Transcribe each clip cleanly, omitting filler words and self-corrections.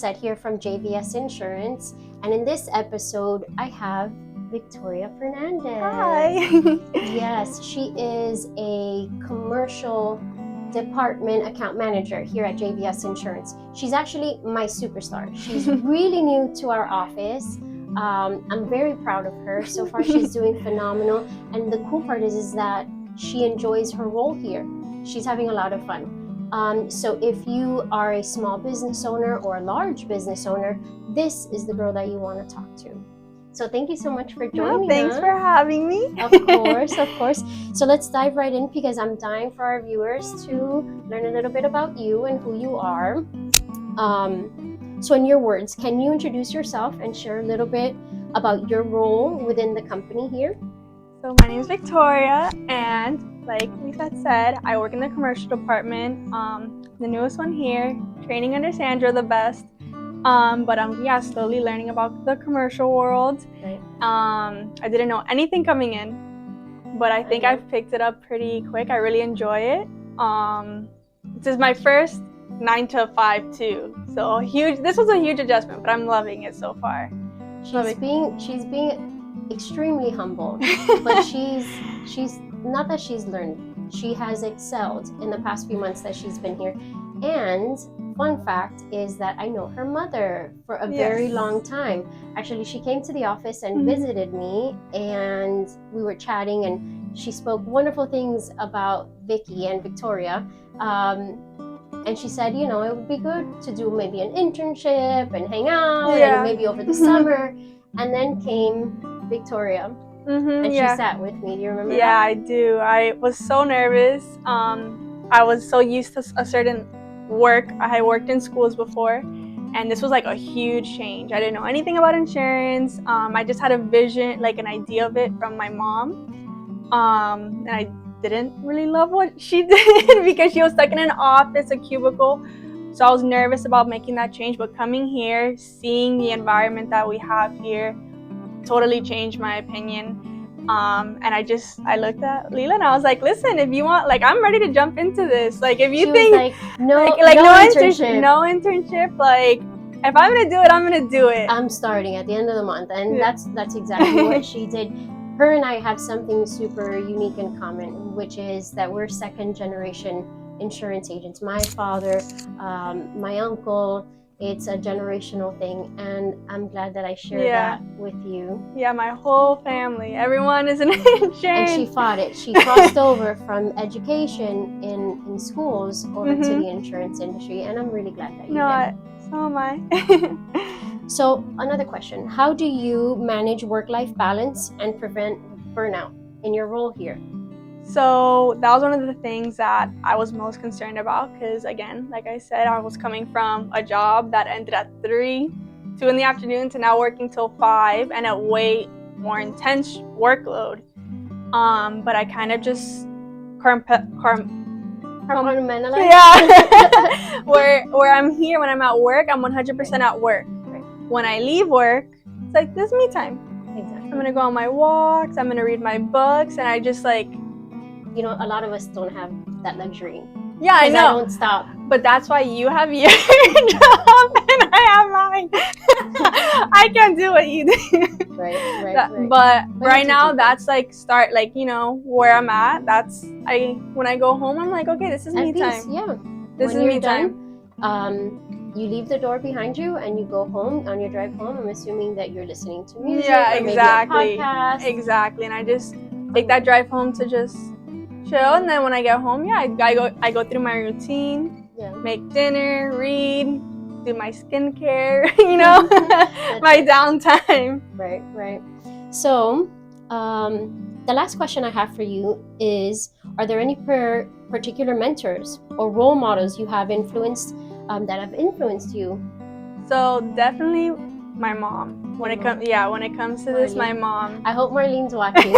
Lisette here from JVS Insurance, and in this episode, I have Victoria Fernandez. Hi. Yes, she is a commercial department account manager here at JVS Insurance. She's actually my superstar. She's really new to our office. I'm very proud of her. So far, she's doing phenomenal. And the cool part is that she enjoys her role here. She's having a lot of fun. So if you are a small business owner or a large business owner, this is the girl that you want to talk to. So thank you so much for joining us. Thanks for having me. Of course, of course. So let's dive right in because I'm dying for our viewers to learn a little bit about you and who you are. So in your words, can you introduce yourself and share a little bit about your role within the company here? So my name is Victoria, and like Lisette said, I work in the commercial department, the newest one here, training under Sandra, the best. But I'm slowly learning about the commercial world. Right. I didn't know anything coming in, but I think I've picked it up pretty quick. I really enjoy it. This is my first 9 to 5 too, so this was a huge adjustment, but I'm loving it so far. She's being extremely humble, but she's not that she's learned. She has excelled in the past few months that she's been here. And fun fact is that I know her mother for a very long time. Actually, she came to the office and visited me, and we were chatting, and she spoke wonderful things about Vicky and Victoria. And she said, it would be good to do maybe an internship and hang out and maybe over the summer. And then came Victoria, and she sat with me. Do you remember that? Yeah, I do. I was so nervous. I was so used to a certain work. I had worked in schools before, and this was like a huge change. I didn't know anything about insurance. I just had a vision, like an idea of it from my mom. And I didn't really love what she did because she was stuck in an office, a cubicle. So I was nervous about making that change, but coming here, seeing the environment that we have here, totally changed my opinion. And I looked at Leela and I was like, listen, if you want, like, I'm ready to jump into this. Like, if you think no internship, like, if I'm gonna do it, I'm gonna do it. I'm starting at the end of the month, and that's exactly what she did. Her and I have something super unique in common, which is that we're second generation insurance agents. My father, my uncle, it's a generational thing, and I'm glad that I shared that with you. Yeah, my whole family, everyone is in insurance. And she fought it. She crossed over from education in schools over to the insurance industry, and I'm really glad that you did. So am I. So another question, how do you manage work-life balance and prevent burnout in your role here? So that was one of the things that I was most concerned about because, again, like I said, I was coming from a job that ended at 2 in the afternoon to now working till 5 and a way more intense workload. But I kind of just compartmentalize. Yeah. where I'm here, when I'm at work, I'm 100% at work. Right. When I leave work, it's like, this is me time. Exactly. I'm going to go on my walks, I'm going to read my books, and I just like... a lot of us don't have that luxury. Yeah, I know. I don't stop. But that's why you have your job and I have mine. I can't do what you do. Right. But right now, that's like where I'm at. When I go home, I'm like, okay, this is me time. Yeah. This is me time. You leave the door behind you and you go home. On your drive home, I'm assuming that you're listening to music. Yeah, or exactly. Maybe a podcast. Exactly. And I just take that drive home to just chill, and then when I get home, I go through my routine, make dinner, read, do my skincare, my downtime. Right. So, the last question I have for you is: are there any particular mentors or role models you have influenced that have influenced you? So definitely my mom. When it comes to this, my mom. I hope Marlene's watching.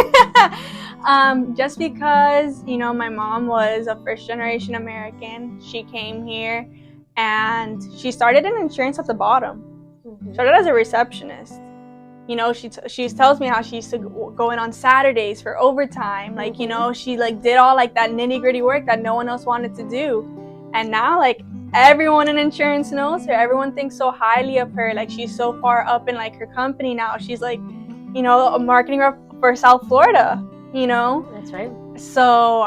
Just because, my mom was a first-generation American. She came here, and she started in insurance at the bottom. Started as a receptionist. She tells me how she used to go in on Saturdays for overtime. She did all that nitty-gritty work that no one else wanted to do. And now, everyone in insurance knows her. Everyone thinks so highly of her. Like, she's so far up in like her company now. She's like, you know, a marketing rep for South Florida, you know? That's right. So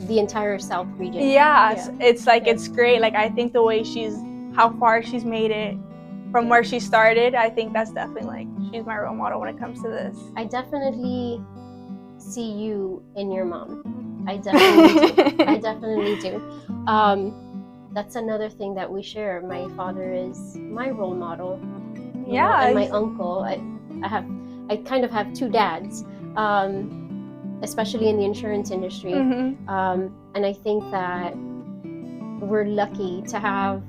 the entire South region. Yeah. It's like, it's great. Like, I think the way how far she's made it from where she started, I think that's definitely like, she's my role model when it comes to this. I definitely see you in your mom. I definitely do. That's another thing that we share. My father is my role model. And my uncle. I kind of have two dads, especially in the insurance industry. And I think that we're lucky to have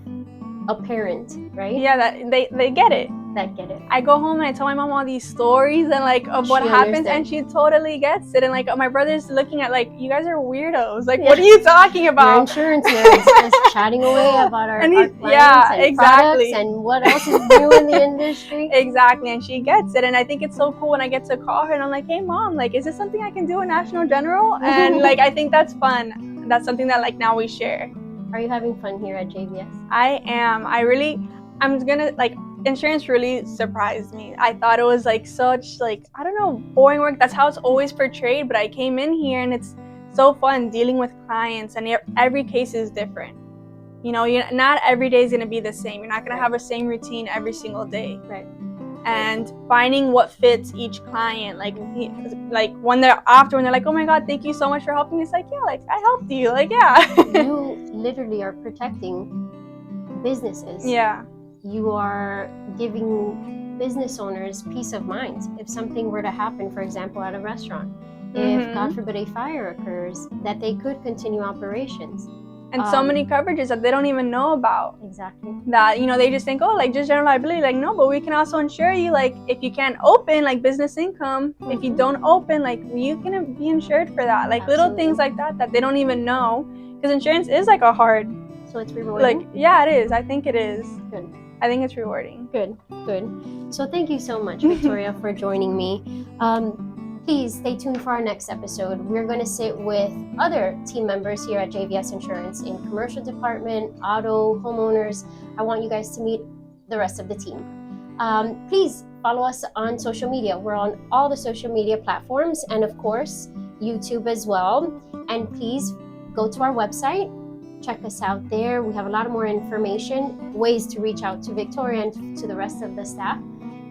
a parent, right? Yeah, that they get it. I go home and I tell my mom all these stories and like of what happens, and she totally gets it. And like my brother's looking at like, you guys are weirdos. Like, what are you talking about? Your insurance nerds just chatting away about our clients and products and what else is new in the industry. Exactly, and she gets it. And I think it's so cool when I get to call her and I'm like, hey mom, like, is this something I can do in National General? And like, I think that's fun. That's something that like now we share. Are you having fun here at JVS? I am. I'm gonna like, insurance really surprised me. I thought it was like such like, I don't know, boring work. That's how it's always portrayed. But I came in here and it's so fun dealing with clients, and every case is different. You know, not every day is gonna be the same. You're not gonna have a same routine every single day. Right. And finding what fits each client, like when they're like, oh my god, thank you so much for helping me. It's like, yeah, like I helped you, like, yeah. You literally are protecting businesses. Yeah. You are giving business owners peace of mind. If something were to happen, for example, at a restaurant, if God forbid a fire occurs, that they could continue operations. And so many coverages that they don't even know about. Exactly. That, you know, they just think, oh, like just general liability. Like, no, but we can also insure you. Like, if you can't open, like business income, if you don't open, like you can be insured for that. Like little things like that they don't even know. Because insurance is like a hard. So it's rewarding? Like, yeah, it is. I think it is. Good. I think it's rewarding. Good. So thank you so much, Victoria, for joining me. Please stay tuned for our next episode. We're going to sit with other team members here at JVS Insurance in commercial department, auto, homeowners. I want you guys to meet the rest of the team. Please follow us on social media. We're on all the social media platforms and, of course, YouTube as well. And please go to our website. Check us out there. We have a lot of more information, ways to reach out to Victoria and to the rest of the staff,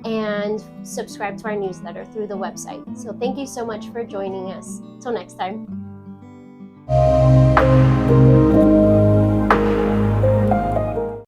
and subscribe to our newsletter through the website. So thank you so much for joining us. Till next time.